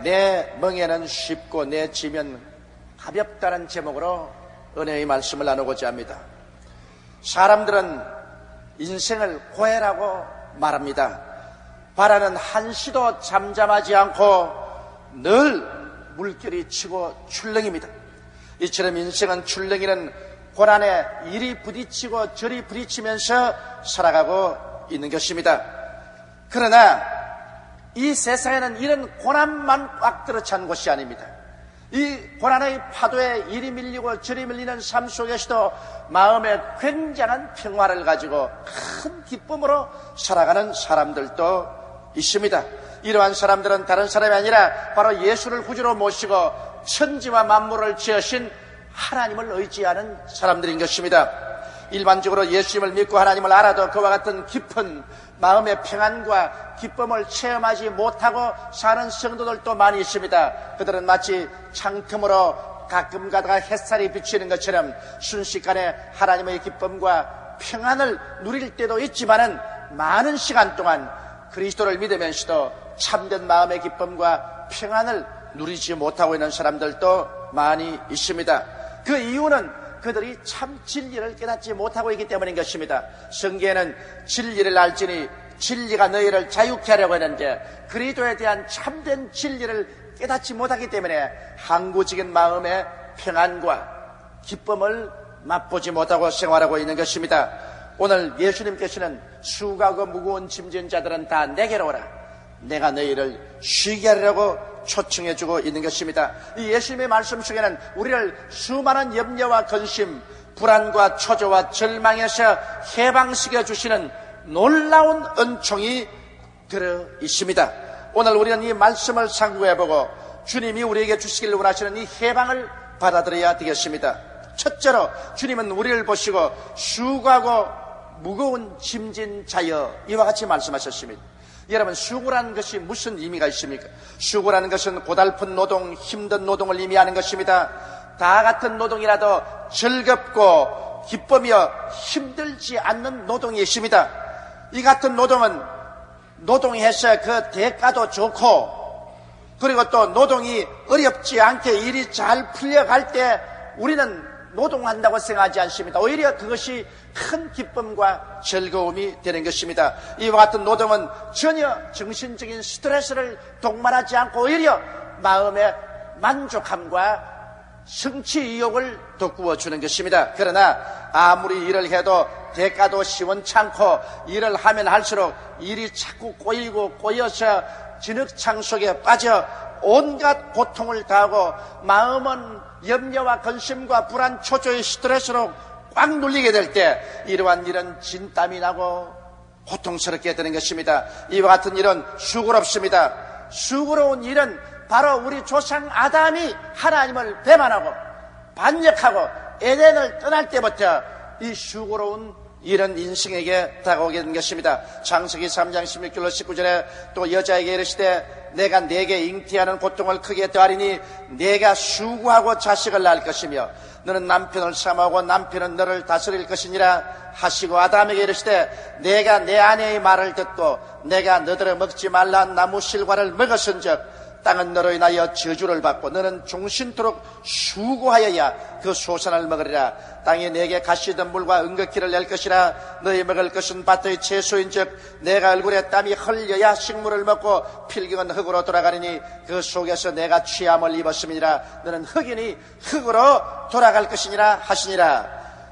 내 멍에는 쉽고 내 지면 가볍다는 제목으로 은혜의 말씀을 나누고자 합니다. 사람들은 인생을 고해라고 말합니다. 바라는 한시도 잠잠하지 않고 늘 물결이 치고 출렁입니다. 이처럼 인생은 출렁이는 고난에 이리 부딪히고 저리 부딪히면서 살아가고 있는 것입니다. 그러나 이 세상에는 이런 고난만 꽉 들어찬 곳이 아닙니다. 이 고난의 파도에 이리 밀리고 저리 밀리는 삶 속에서도 마음에 굉장한 평화를 가지고 큰 기쁨으로 살아가는 사람들도 있습니다. 이러한 사람들은 다른 사람이 아니라 바로 예수를 구주로 모시고 천지와 만물을 지으신 하나님을 의지하는 사람들인 것입니다. 일반적으로 예수님을 믿고 하나님을 알아도 그와 같은 깊은 마음의 평안과 기쁨을 체험하지 못하고 사는 성도들도 많이 있습니다. 그들은 마치 창틈으로 가끔 가다가 햇살이 비치는 것처럼 순식간에 하나님의 기쁨과 평안을 누릴 때도 있지만은 많은 시간 동안 그리스도를 믿으면서도 참된 마음의 기쁨과 평안을 누리지 못하고 있는 사람들도 많이 있습니다. 그 이유는 그들이 참 진리를 깨닫지 못하고 있기 때문인 것입니다. 성경에는 진리를 알지니 진리가 너희를 자유케 하려고 했는데 그리스도에 대한 참된 진리를 깨닫지 못하기 때문에 항구적인 마음의 평안과 기쁨을 맛보지 못하고 생활하고 있는 것입니다. 오늘 예수님께서는 수고하고 무거운 짐진 자들은 다 내게로 오라, 내가 너희를 쉬게 하려고 초청해주고 있는 것입니다. 이 예수님의 말씀 속에는 우리를 수많은 염려와 근심, 불안과 초조와 절망에서 해방시켜 주시는 놀라운 은총이 들어 있습니다. 오늘 우리는 이 말씀을 상고해보고 주님이 우리에게 주시길 원하시는 이 해방을 받아들여야 되겠습니다. 첫째로 주님은 우리를 보시고 수고하고 무거운 짐진 자여 이와 같이 말씀하셨습니다. 여러분, 수고라는 것이 무슨 의미가 있습니까? 수고라는 것은 고달픈 노동, 힘든 노동을 의미하는 것입니다. 다 같은 노동이라도 즐겁고 기쁘며 힘들지 않는 노동이 있습니다. 이 같은 노동은 노동해서 그 대가도 좋고, 그리고 또 노동이 어렵지 않게 일이 잘 풀려갈 때 우리는 노동한다고 생각하지 않습니다. 오히려 그것이 큰 기쁨과 즐거움이 되는 것입니다. 이와 같은 노동은 전혀 정신적인 스트레스를 동반하지 않고 오히려 마음의 만족함과 성취 의욕을 돋구어 주는 것입니다. 그러나 아무리 일을 해도 대가도 시원찮고 일을 하면 할수록 일이 자꾸 꼬여서 진흙창 속에 빠져 온갖 고통을 당하고 마음은 염려와 근심과 불안, 초조의 스트레스로 꽉 눌리게 될 때 이러한 일은 진땀이 나고 고통스럽게 되는 것입니다. 이와 같은 일은 수고롭습니다. 수고로운 일은 바로 우리 조상 아담이 하나님을 배반하고 반역하고 에덴을 떠날 때부터 이 수고로운 이런 인생에게 다가오게 된 것입니다. 창세기 3장 16절로 19절에 또 여자에게 이르시되 내가 네게 잉태하는 고통을 크게 더하리니 네가 수고하고 자식을 낳을 것이며 너는 남편을 사모하고 남편은 너를 다스릴 것이니라 하시고 아담에게 이르시되 내가 내 아내의 말을 듣고 내가 너더러 먹지 말라 나무 실과를 먹었은즉 땅은 너로 인하여 저주를 받고 너는 종신토록 수고하여야 그 소산을 먹으리라. 땅이 내게 가시던 물과 은극기를 낼 것이라. 너희 먹을 것은 밭의 채소인즉 내가 얼굴에 땀이 흘려야 식물을 먹고 필경은 흙으로 돌아가리니 그 속에서 내가 취함을 입었음이니라. 너는 흙이니 흙으로 돌아갈 것이니라 하시니라.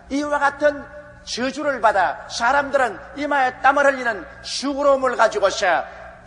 이와 같은 저주를 받아 사람들은 이마에 땀을 흘리는 수고로움을 가지고서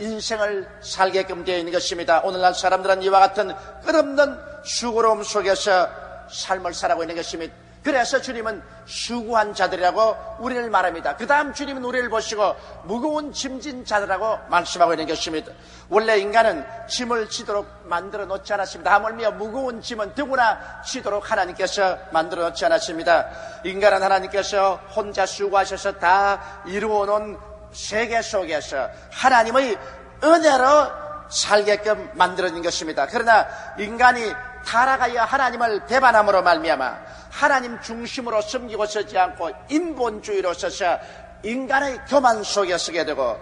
인생을 살게끔 되어 있는 것입니다. 오늘날 사람들은 이와 같은 끝없는 수고로움 속에서 삶을 살아가고 있는 것입니다. 그래서 주님은 수고한 자들이라고 우리를 말합니다. 그 다음 주님은 우리를 보시고 무거운 짐진 자들이라고 말씀하고 있는 것입니다. 원래 인간은 짐을 지도록 만들어 놓지 않았습니다. 하물며 무거운 짐은 누구나 지도록 하나님께서 만들어 놓지 않았습니다. 인간은 하나님께서 혼자 수고하셔서 다 이루어 놓은 세계 속에서 하나님의 은혜로 살게끔 만들어진 것입니다. 그러나 인간이 타락하여 하나님을 배반함으로 말미암아 하나님 중심으로 섬기고 서지 않고 인본주의로 서서 인간의 교만 속에 서게 되고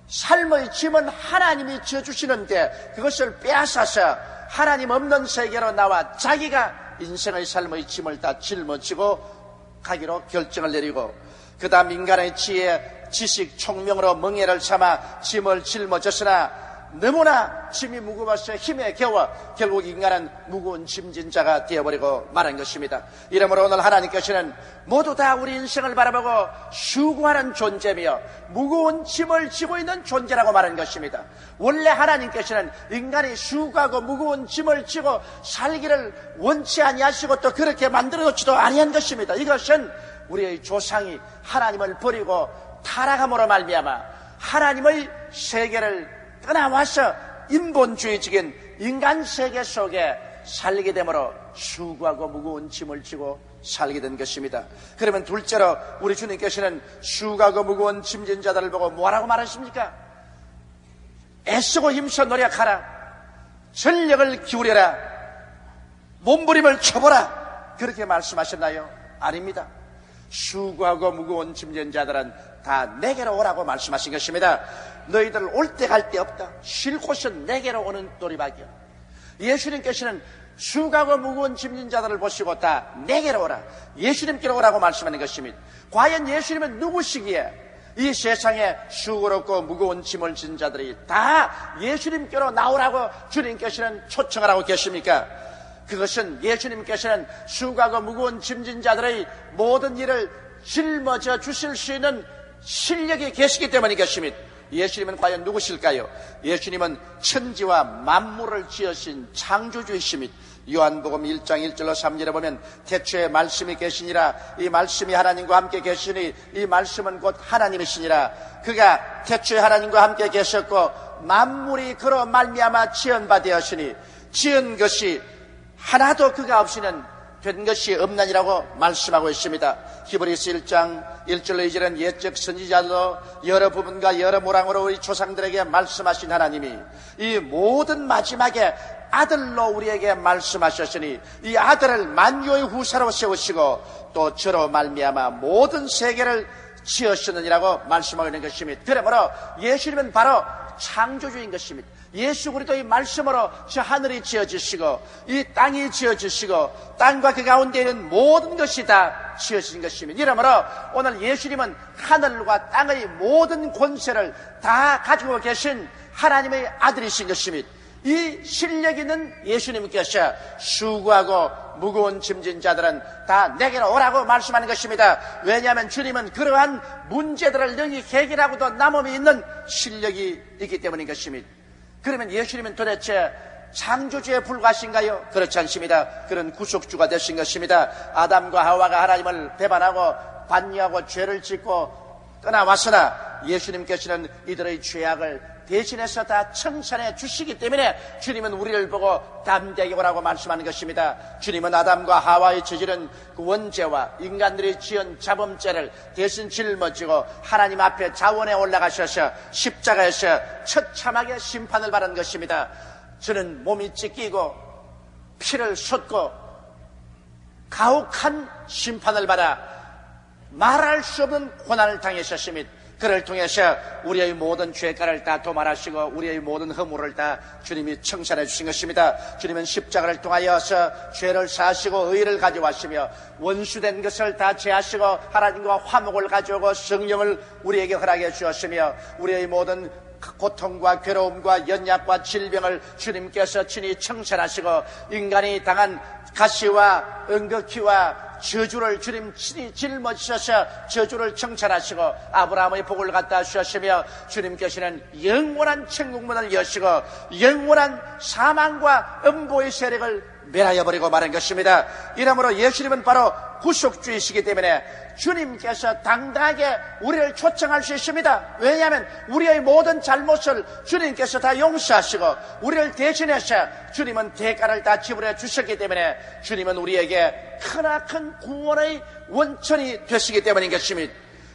삶의 짐은 하나님이 지어주시는데 그것을 빼앗아서 하나님 없는 세계로 나와 자기가 인생의 삶의 짐을 다 짊어지고 가기로 결정을 내리고, 그 다음 인간의 지혜, 지식, 총명으로 멍에를 삼아 짐을 짊어졌으나 너무나 짐이 무거워서 힘에 겨워 결국 인간은 무거운 짐진 자가 되어버리고 말한 것입니다. 이러므로 오늘 하나님께서는 모두 다 우리 인생을 바라보고 수고하는 존재며 무거운 짐을 지고 있는 존재라고 말한 것입니다. 원래 하나님께서는 인간이 수고하고 무거운 짐을 지고 살기를 원치 아니하시고 또 그렇게 만들어놓지도 아니한 것입니다. 이것은 우리의 조상이 하나님을 버리고 타락함으로 말미암아 하나님의 세계를 떠나와서 인본주의적인 인간 세계 속에 살게 되므로 수고하고 무거운 짐을 지고 살게 된 것입니다. 그러면 둘째로 우리 주님께서는 수고하고 무거운 짐진 자들을 보고 뭐라고 말하십니까? 애쓰고 힘써 노력하라, 전력을 기울여라, 몸부림을 쳐보라, 그렇게 말씀하셨나요? 아닙니다. 수고하고 무거운 짐진 자들은 다 내게로 오라고 말씀하신 것입니다. 너희들 올 때 갈 데 없다. 쉴 곳은 내게로 오는 도리밖이야. 예수님께서는 수고하고 무거운 짐진 자들을 보시고 다 내게로 오라, 예수님께로 오라고 말씀하는 것입니다. 과연 예수님은 누구시기에 이 세상에 수고롭고 무거운 짐을 진 자들이 다 예수님께로 나오라고 주님께서는 초청을 하고 계십니까? 그것은 예수님께서는 수고하고 무거운 짐진 자들의 모든 일을 짊어져 주실 수 있는 실력이 계시기 때문인 것입니다. 예수님은 과연 누구실까요? 예수님은 천지와 만물을 지으신 창조주이십니다. 요한복음 1장 1절로 3절에 보면 태초에 말씀이 계시니라, 이 말씀이 하나님과 함께 계시니 이 말씀은 곧 하나님이시니라. 그가 태초에 하나님과 함께 계셨고 만물이 그로 말미암아 지은 바 되었으니 지은 것이 하나도 그가 없이는 된 것이 없나니라고 말씀하고 있습니다. 히브리서 1장 1절로 2절은 옛적 선지자들로 여러 부분과 여러 모양으로 우리 조상들에게 말씀하신 하나님이 이 모든 마지막에 아들로 우리에게 말씀하셨으니 이 아들을 만유의 후사로 세우시고 또 저로 말미암아 모든 세계를 지으셨느니라고 말씀하고 있는 것입니다. 그러므로 예수님은 바로 창조주인 것입니다. 예수 그리스도의 말씀으로 저 하늘이 지어지시고 이 땅이 지어지시고 땅과 그 가운데 있는 모든 것이 다 지어진 것입니다. 이러므로 오늘 예수님은 하늘과 땅의 모든 권세를 다 가지고 계신 하나님의 아들이신 것입니다. 이 실력 있는 예수님께서 수고하고 무거운 짐진 자들은 다 내게로 오라고 말씀하는 것입니다. 왜냐하면 주님은 그러한 문제들을 능히 해결하고도 남음이 있는 실력이 있기 때문인 것입니다. 그러면 예수님은 도대체 창조주에 불과하신가요? 그렇지 않습니다. 그런 구속주가 되신 것입니다. 아담과 하와가 하나님을 배반하고 반역하고 죄를 짓고 떠나왔으나 예수님께서는 이들의 죄악을 대신해서 다 청산해 주시기 때문에 주님은 우리를 보고 담대하게 오라고 말씀하는 것입니다. 주님은 아담과 하와의 저지른 그 원죄와 인간들이 지은 자범죄를 대신 짊어지고 하나님 앞에 자원에 올라가셔서 십자가에서 처참하게 심판을 받은 것입니다. 저는 몸이 찢기고 피를 쏟고 가혹한 심판을 받아 말할 수 없는 고난을 당하셨습니다. 그를 통해서 우리의 모든 죄가를 다 도말하시고 우리의 모든 허물을 다 주님이 청산해 주신 것입니다. 주님은 십자가를 통하여서 죄를 사하시고 의를 가져왔으며 원수된 것을 다 제하시고 하나님과 화목을 가져오고 성령을 우리에게 허락해 주었으며 우리의 모든 고통과 괴로움과 연약과 질병을 주님께서 친히 청산하시고 인간이 당한 가시와 응극기와 저주를 주님 친히 짊어지셔서 저주를 청산하시고 아브라함의 복을 갖다 주셨으며 주님께서는 영원한 천국문을 여시고 영원한 사망과 음보의 세력을 멸하여버리고 말한 것입니다. 이러므로 예수님은 바로 구속주이시기 때문에 주님께서 당당하게 우리를 초청할 수 있습니다. 왜냐하면 우리의 모든 잘못을 주님께서 다 용서하시고 우리를 대신해서 주님은 대가를 다 지불해 주셨기 때문에 주님은 우리에게 크나큰 구원의 원천이 되시기 때문인 것입니다.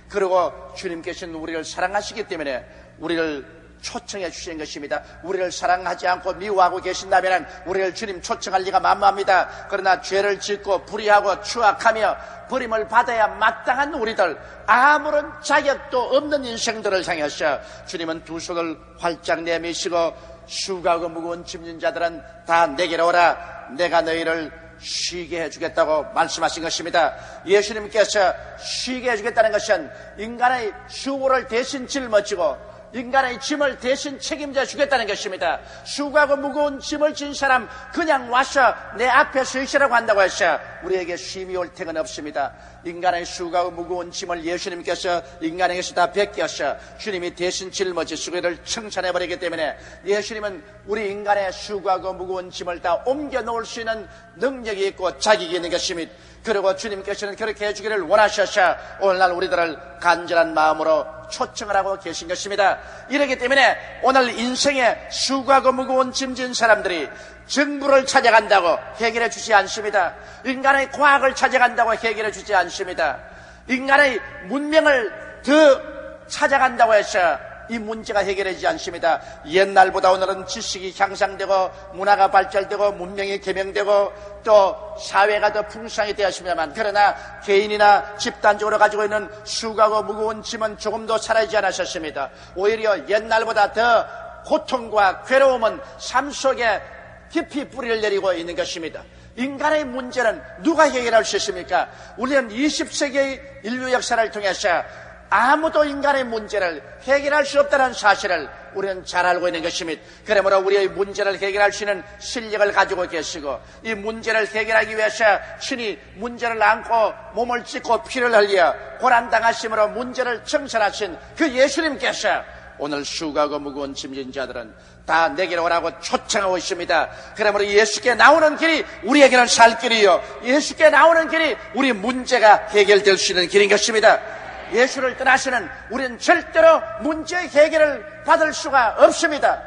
그리고 주님께서는 우리를 사랑하시기 때문에 우리를 초청해 주시는 것입니다. 우리를 사랑하지 않고 미워하고 계신다면 우리를 주님 초청할 리가 만무합니다. 그러나 죄를 짓고 불의하고 추악하며 버림을 받아야 마땅한 우리들, 아무런 자격도 없는 인생들을 향하셔 주님은 두 손을 활짝 내미시고 수고하고 무거운 짐진 자들은 다 내게로 오라, 내가 너희를 쉬게 해주겠다고 말씀하신 것입니다. 예수님께서 쉬게 해주겠다는 것은 인간의 수고를 대신 짊어지고 인간의 짐을 대신 책임져 주겠다는 것입니다. 수고하고 무거운 짐을 진 사람 그냥 와서 내 앞에 서 있으라고 한다고 해서 우리에게 쉼이 올 택은 없습니다. 인간의 수고하고 무거운 짐을 예수님께서 인간에게서 다 베껴서 주님이 대신 짊어지시고 이를 청산해버리기 때문에 예수님은 우리 인간의 수고하고 무거운 짐을 다 옮겨 놓을 수 있는 능력이 있고 자격이 있는 것입니다. 그리고 주님께서는 그렇게 해주기를 원하셔서 오늘날 우리들을 간절한 마음으로 초청을 하고 계신 것입니다. 이렇기 때문에 오늘 인생에 수고하고 무거운 짐진 사람들이 정부를 찾아간다고 해결해 주지 않습니다. 인간의 과학을 찾아간다고 해결해 주지 않습니다. 인간의 문명을 더 찾아간다고 해서 이 문제가 해결되지 않습니다. 옛날보다 오늘은 지식이 향상되고 문화가 발달되고 문명이 개명되고 또 사회가 더 풍성하게 되었습니다만 그러나 개인이나 집단적으로 가지고 있는 수고하고 무거운 짐은 조금도 사라지지 않았었습니다. 오히려 옛날보다 더 고통과 괴로움은 삶 속에 깊이 뿌리를 내리고 있는 것입니다. 인간의 문제는 누가 해결할 수 있습니까? 우리는 20세기의 인류 역사를 통해서 아무도 인간의 문제를 해결할 수 없다는 사실을 우리는 잘 알고 있는 것입니다. 그러므로 우리의 문제를 해결할 수 있는 실력을 가지고 계시고 이 문제를 해결하기 위해서 신이 문제를 안고 몸을 찢고 피를 흘려 고난당하심으로 문제를 청산하신 그 예수님께서 오늘 수고하고 무거운 짐진 자들은 다 내게로 오라고 초청하고 있습니다. 그러므로 예수께 나오는 길이 우리에게는 살 길이요, 예수께 나오는 길이 우리 문제가 해결될 수 있는 길인 것입니다. 예수를 떠나서는 우리는 절대로 문제 해결을 받을 수가 없습니다.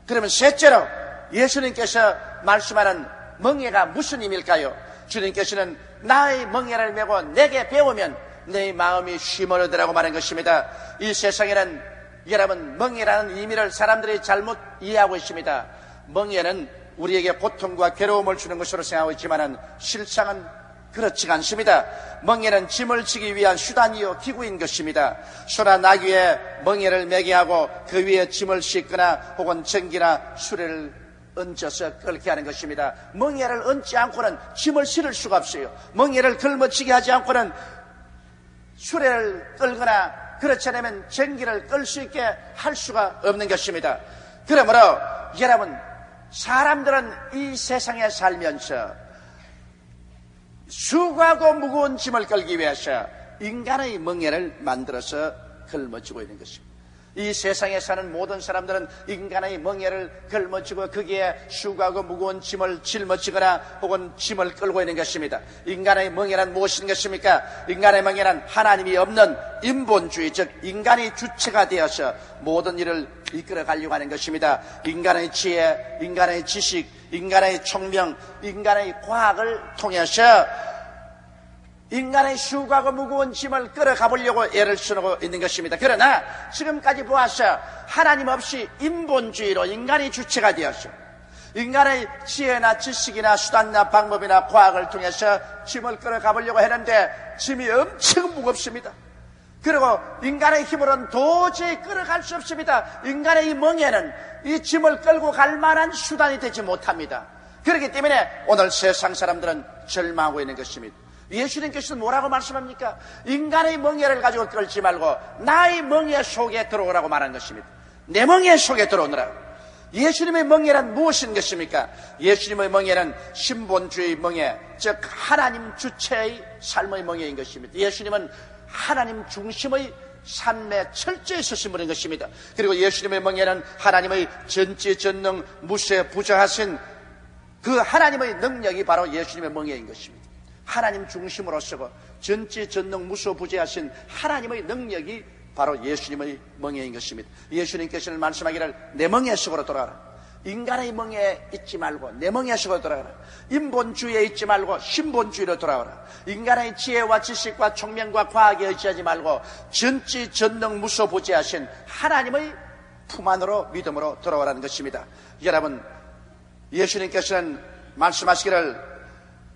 그러면 셋째로 예수님께서 말씀하는 멍에가 무슨 의미일까요? 주님께서는 나의 멍에를 메고 내게 배우면 내 마음이 쉼을 얻으라고 말한 것입니다. 이 세상에는 여러분 멍에라는 의미를 사람들이 잘못 이해하고 있습니다. 멍에는 우리에게 고통과 괴로움을 주는 것으로 생각하고 있지만 실상은 그렇지가 않습니다. 멍에는 짐을 지기 위한 수단이요 기구인 것입니다. 소나 나귀 위에 멍에를 매게 하고 그 위에 짐을 싣거나 혹은 전기나 수레를 얹어서 끌게 하는 것입니다. 멍에를 얹지 않고는 짐을 실을 수가 없어요. 멍에를 걸머치게 하지 않고는 수레를 끌거나 그렇지 않으면 전기를 끌 수 있게 할 수가 없는 것입니다. 그러므로 여러분, 사람들은 이 세상에 살면서 수고하고 무거운 짐을 끌기 위해서 인간의 멍에를 만들어서 걸머쥐고 있는 것입니다. 이 세상에 사는 모든 사람들은 인간의 멍에를 걸머쥐고 거기에 수고하고 무거운 짐을 짊어지거나 혹은 짐을 끌고 있는 것입니다. 인간의 멍에란 무엇인 것입니까? 인간의 멍에란 하나님이 없는 인본주의, 즉 인간이 주체가 되어서 모든 일을 이끌어 가려고 하는 것입니다. 인간의 지혜, 인간의 지식, 인간의 총명, 인간의 과학을 통해서 인간의 수고하고 무거운 짐을 끌어가 보려고 애를 쓰고 있는 것입니다. 그러나 지금까지 보아서 하나님 없이 인본주의로 인간이 주체가 되었죠. 인간의 지혜나 지식이나 수단이나 방법이나 과학을 통해서 짐을 끌어가 보려고 했는데 짐이 엄청 무겁습니다. 그리고 인간의 힘으로는 도저히 끌어갈 수 없습니다. 인간의 이 멍에는 이 짐을 끌고 갈 만한 수단이 되지 못합니다. 그렇기 때문에 오늘 세상 사람들은 절망하고 있는 것입니다. 예수님께서는 뭐라고 말씀합니까? 인간의 멍에를 가지고 끌지 말고 나의 멍에 속에 들어오라고 말한 것입니다. 내 멍에 속에 들어오느라. 예수님의 멍에란 무엇인 것입니까? 예수님의 멍에는 신본주의 멍에, 즉 하나님 주체의 삶의 멍에인 것입니다. 예수님은 하나님 중심의 삶에 철저히 서신 분인 것입니다. 그리고 예수님의 멍에는 하나님의 전지전능 무쇠부자하신 그 하나님의 능력이 바로 예수님의 멍에인 것입니다. 하나님 중심으로 서고 전지전능 무소부재하신 하나님의 능력이 바로 예수님의 멍에인 것입니다. 예수님께서는 말씀하기를 내 멍에 속으로 돌아가라. 인간의 멍에 있지 말고 내 멍에 속으로 돌아가라. 인본주의에 있지 말고 신본주의로 돌아가라. 인간의 지혜와 지식과 총명과 과학에 의지하지 말고 전지전능 무소부재하신 하나님의 품 안으로 믿음으로 돌아오라는 것입니다. 여러분, 예수님께서는 말씀하시기를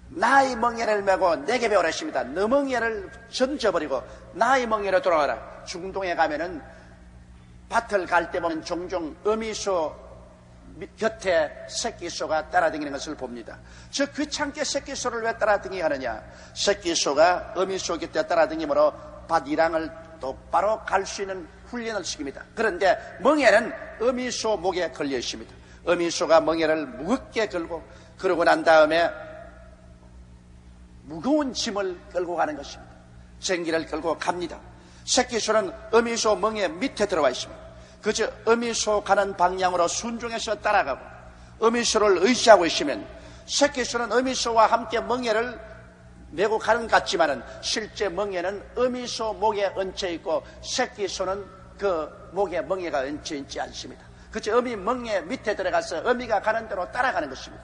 나의 멍에를 메고 내게 배우라 하십니다. 너 멍에를 던져버리고 나의 멍에로 돌아와라. 중동에 가면은 밭을 갈 때 보면 종종 어미소 곁에 새끼소가 따라다니는 것을 봅니다. 저 귀찮게 새끼소를 왜 따라다니게 하느냐? 새끼소가 어미소 곁에 따라다니므로 밭 이랑을 똑바로 갈 수 있는 훈련을 시킵니다. 그런데 멍에는 어미소 목에 걸려 있습니다. 어미소가 멍에를 무겁게 걸고 그러고 난 다음에 무거운 짐을 끌고 가는 것입니다. 쟁기를 끌고 갑니다. 새끼소는 어미소 멍에 밑에 들어와 있습니다. 그저 어미소 가는 방향으로 순종해서 따라가고 어미소를 의지하고 있으면 새끼소는 어미소와 함께 멍에를 메고 가는 것 같지만은 실제 멍에는 어미소 목에 얹혀 있고 새끼소는 그 목에 멍에가 얹혀 있지 않습니다. 그저 어미 멍에 밑에 들어가서 어미가 가는 대로 따라가는 것입니다.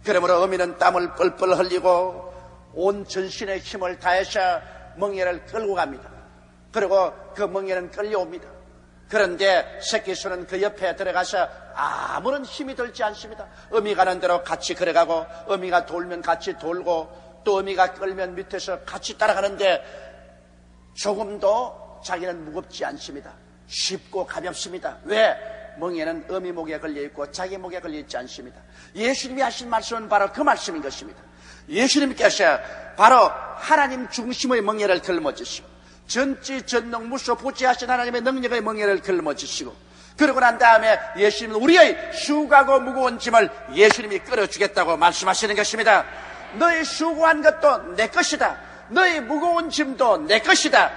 그러므로 어미는 땀을 뻘뻘 흘리고 온 전신의 힘을 다해서 멍에를 끌고 갑니다. 그리고 그 멍에는 끌려옵니다. 그런데 새끼소는 그 옆에 들어가서 아무런 힘이 들지 않습니다. 어미 가는 대로 같이 걸어가고 어미가 돌면 같이 돌고 또 어미가 끌면 밑에서 같이 따라가는데 조금도 자기는 무겁지 않습니다. 쉽고 가볍습니다. 왜? 멍에는 어미 목에 걸려있고 자기 목에 걸려있지 않습니다. 예수님이 하신 말씀은 바로 그 말씀인 것입니다. 예수님께서 바로 하나님 중심의 멍에를 걸머지시고 전지전능 무소부지하신 하나님의 능력의 멍에를 걸머지시고 그러고 난 다음에 예수님은 우리의 수고하고 무거운 짐을 예수님이 끌어주겠다고 말씀하시는 것입니다. 너의 수고한 것도 내 것이다. 너의 무거운 짐도 내 것이다.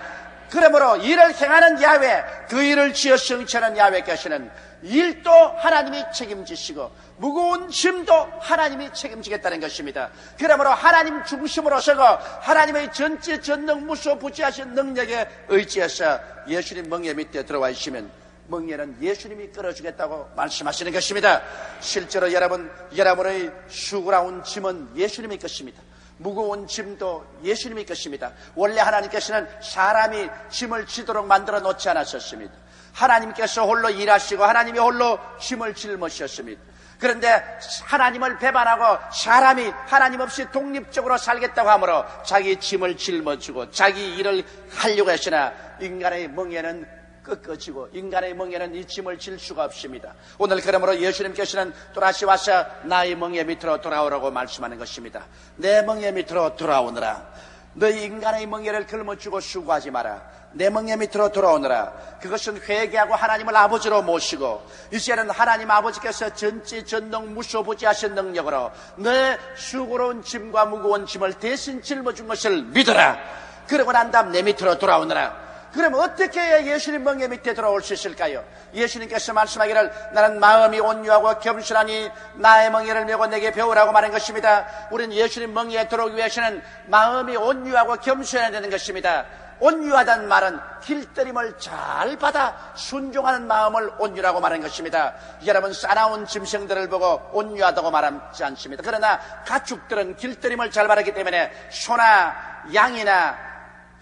그러므로 일을 행하는 야훼, 그 일을 지어 성취하는 야훼께서는 일도 하나님이 책임지시고 무거운 짐도 하나님이 책임지겠다는 것입니다. 그러므로 하나님 중심으로 서고 하나님의 전지전능 무소부지하신 능력에 의지해서 예수님 멍에 밑에 들어와 있으면 멍에는 예수님이 끌어주겠다고 말씀하시는 것입니다. 실제로 여러분의 수고로운 짐은 예수님의 것입니다. 무거운 짐도 예수님의 것입니다. 원래 하나님께서는 사람이 짐을 지도록 만들어 놓지 않았었습니다. 하나님께서 홀로 일하시고 하나님이 홀로 짐을 짊으셨습니다. 그런데 하나님을 배반하고 사람이 하나님 없이 독립적으로 살겠다고 하므로 자기 짐을 짊어지고 자기 일을 하려고 했으나 인간의 멍에는 꺾어지고 인간의 멍에는 이 짐을 질 수가 없습니다. 오늘 그러므로 예수님께서는 또다시 와서 나의 멍에 밑으로 돌아오라고 말씀하는 것입니다. 내 멍에 밑으로 돌아오느라. 너희 인간의 멍에를 짊어지고 수고하지 마라. 내 멍에 밑으로 돌아오느라. 그것은 회개하고 하나님을 아버지로 모시고 이제는 하나님 아버지께서 전지전능 무소부지하신 능력으로 내 수고로운 짐과 무거운 짐을 대신 짊어준 것을 믿어라. 그러고 난 다음 내 밑으로 돌아오느라. 그러면 어떻게 해야 예수님 멍에 밑에 들어올 수 있을까요? 예수님께서 말씀하기를 나는 마음이 온유하고 겸손하니 나의 멍에를 메고 내게 배우라고 말한 것입니다. 우리는 예수님 멍에에 들어오기 위해서는 마음이 온유하고 겸손해야 되는 것입니다. 온유하다는 말은 길들임을 잘 받아 순종하는 마음을 온유라고 말한 것입니다. 여러분 싸나운 짐승들을 보고 온유하다고 말하지 않습니다. 그러나 가축들은 길들임을 잘 받았기 때문에 소나 양이나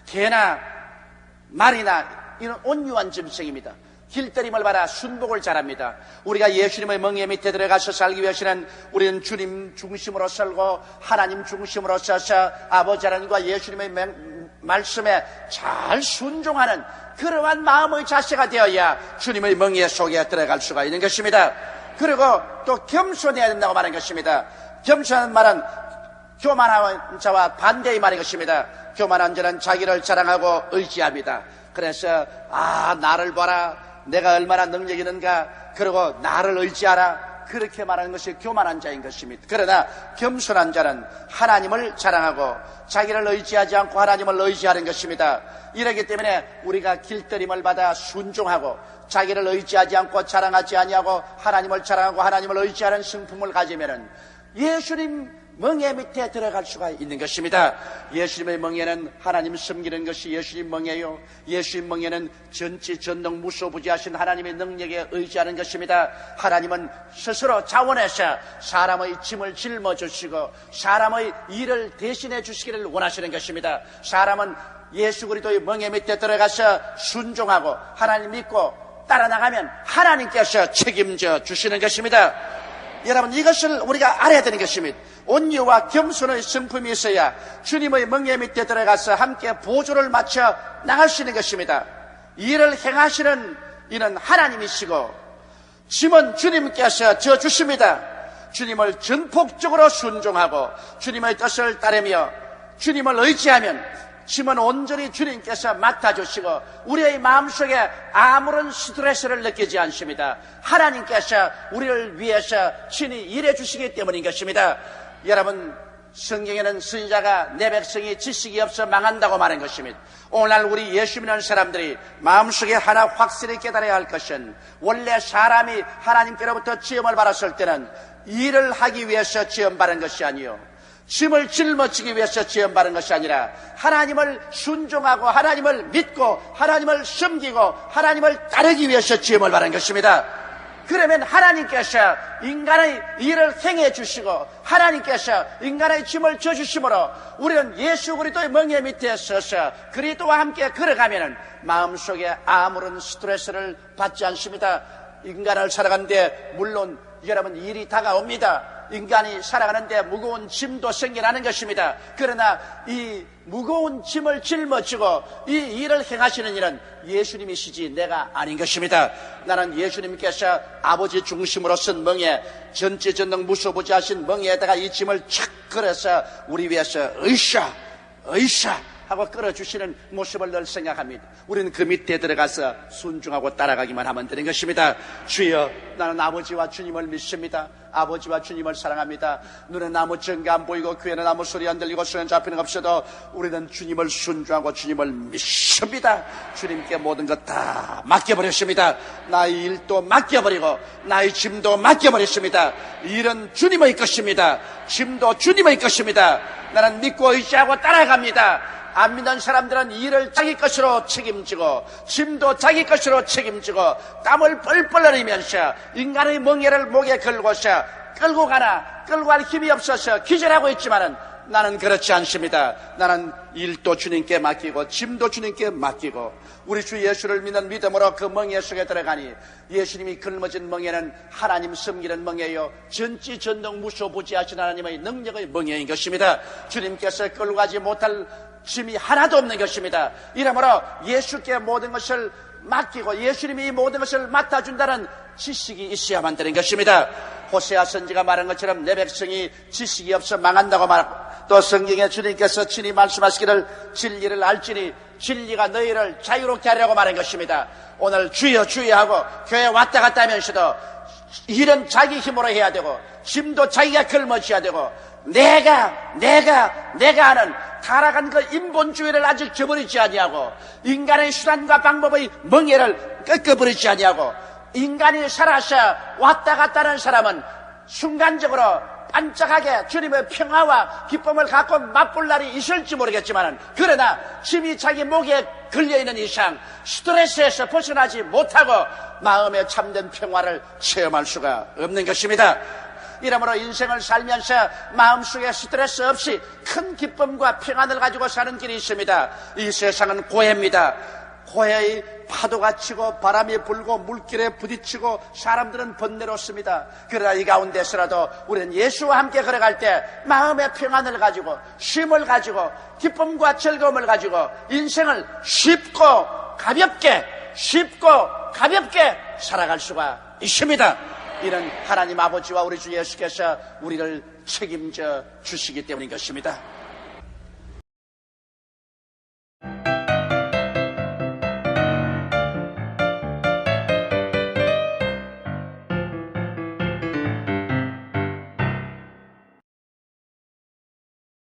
개나 말이나 이런 온유한 짐승입니다. 길들임을 받아 순복을 잘합니다. 우리가 예수님의 멍에 밑에 들어가서 살기 위해서는 우리는 주님 중심으로 살고 하나님 중심으로 서서 아버지 하나님과 예수님의 말씀에 잘 순종하는 그러한 마음의 자세가 되어야 주님의 멍에 속에 들어갈 수가 있는 것입니다. 그리고 또 겸손해야 된다고 말한 것입니다. 겸손한 말은 교만한 자와 반대의 말인 것입니다. 교만한 자는 자기를 자랑하고 의지합니다. 그래서 나를 봐라, 내가 얼마나 능력이 있는가, 그리고 나를 의지하라, 그렇게 말하는 것이 교만한 자인 것입니다. 그러나 겸손한 자는 하나님을 자랑하고 자기를 의지하지 않고 하나님을 의지하는 것입니다. 이렇기 때문에 우리가 길들임을 받아 순종하고 자기를 의지하지 않고 자랑하지 아니하고 하나님을 자랑하고 하나님을 의지하는 성품을 가지면은 예수님 멍에 밑에 들어갈 수가 있는 것입니다. 예수님의 멍에는 하나님 섬기는 것이 예수님 멍에요. 예수님 멍에는 전지전능 무소부지하신 하나님의 능력에 의지하는 것입니다. 하나님은 스스로 자원해서 사람의 짐을 짊어주시고 사람의 일을 대신해 주시기를 원하시는 것입니다. 사람은 예수 그리스도의 멍에 밑에 들어가서 순종하고 하나님 믿고 따라 나가면 하나님께서 책임져 주시는 것입니다. 여러분, 이것을 우리가 알아야 되는 것입니다. 온유와 겸손의 성품이 있어야 주님의 멍에 밑에 들어가서 함께 보조를 맞춰 나갈 수 있는 것입니다. 이를 행하시는 이는 하나님이시고 짐은 주님께서 져주십니다. 주님을 전폭적으로 순종하고 주님의 뜻을 따르며 주님을 의지하면 짐은 온전히 주님께서 맡아주시고 우리의 마음속에 아무런 스트레스를 느끼지 않습니다. 하나님께서 우리를 위해서 친히 일해 주시기 때문인 것입니다. 여러분, 성경에는 선지자가 내 백성이 지식이 없어 망한다고 말한 것입니다. 오늘날 우리 예수 믿는 사람들이 마음속에 하나 확실히 깨달아야 할 것은 원래 사람이 하나님께로부터 지음을 받았을 때는 일을 하기 위해서 지음받은 것이 아니요 짐을 짊어지기 위해서 지음받은 것이 아니라 하나님을 순종하고 하나님을 믿고 하나님을 섬기고 하나님을 따르기 위해서 지음을 받은 것입니다. 그러면 하나님께서 인간의 일을 행해 주시고 하나님께서 인간의 짐을 져주심으로 우리는 예수 그리스도의 멍에 밑에 서서 그리스도와 함께 걸어가면 마음속에 아무런 스트레스를 받지 않습니다. 인간을 살아가는데 물론 여러분 일이 다가옵니다. 인간이 살아가는데 무거운 짐도 생겨나는 것입니다. 그러나 이 무거운 짐을 짊어지고 이 일을 행하시는 일은 예수님이시지 내가 아닌 것입니다. 나는 예수님께서 아버지 중심으로 쓴 멍에 전지전능 무소부지하신 멍에다가 이 짐을 착 걸어서 우리 위해서 으쌰 하고 끌어주시는 모습을 늘 생각합니다. 우리는 그 밑에 들어가서 순종하고 따라가기만 하면 되는 것입니다. 주여, 나는 아버지와 주님을 믿습니다. 아버지와 주님을 사랑합니다. 눈에 아무 증거 안 보이고 귀에는 아무 소리 안 들리고 손에 잡히는 것 없어도 우리는 주님을 순종하고 주님을 믿습니다. 주님께 모든 것 다 맡겨버렸습니다. 나의 일도 맡겨버리고 나의 짐도 맡겨버렸습니다. 일은 주님의 것입니다. 짐도 주님의 것입니다. 나는 믿고 의지하고 따라갑니다. 안 믿는 사람들은 일을 자기 것으로 책임지고 짐도 자기 것으로 책임지고 땀을 뻘뻘 흘리면서 인간의 멍에를 목에 걸고서 끌고 갈 힘이 없어서 기절하고 있지만은 나는 그렇지 않습니다. 나는 일도 주님께 맡기고 짐도 주님께 맡기고 우리 주 예수를 믿는 믿음으로 그 멍에 속에 들어가니 예수님이 걸머진 멍에는 하나님 섬기는 멍에요 전지전능 무소부지하신 하나님의 능력의 멍에인 것입니다. 주님께서 끌고 가지 못할 짐이 하나도 없는 것입니다. 이러므로 예수께 모든 것을 맡기고 예수님이 이 모든 것을 맡아준다는 지식이 있어야만 되는 것입니다. 호세아 선지가 말한 것처럼 내 백성이 지식이 없어 망한다고 말하고 또 성경에 주님께서 친히 말씀하시기를 진리를 알지니 진리가 너희를 자유롭게 하려고 말한 것입니다. 오늘 주여 주여 하고 교회 왔다 갔다 하면서도 일은 자기 힘으로 해야 되고 짐도 자기가 걸머져야 되고 내가 하는 타락한 그 인본주의를 아직 저버리지 아니하고 인간의 수단과 방법의 멍에를 꺾어버리지 아니하고 인간이 살아서 왔다 갔다 하는 사람은 순간적으로 반짝하게 주님의 평화와 기쁨을 갖고 맛볼 날이 있을지 모르겠지만 그러나 짐이 자기 목에 걸려있는 이상 스트레스에서 벗어나지 못하고 마음의 참된 평화를 체험할 수가 없는 것입니다. 이러므로 인생을 살면서 마음속에 스트레스 없이 큰 기쁨과 평안을 가지고 사는 길이 있습니다. 이 세상은 고해입니다. 고해의 파도가 치고 바람이 불고 물길에 부딪히고 사람들은 번뇌롭습니다. 그러나 이 가운데서라도 우리는 예수와 함께 걸어갈 때 마음의 평안을 가지고 쉼을 가지고 기쁨과 즐거움을 가지고 인생을 쉽고 가볍게 살아갈 수가 있습니다. 이는 하나님 아버지와 우리 주 예수께서 우리를 책임져 주시기 때문인 것입니다.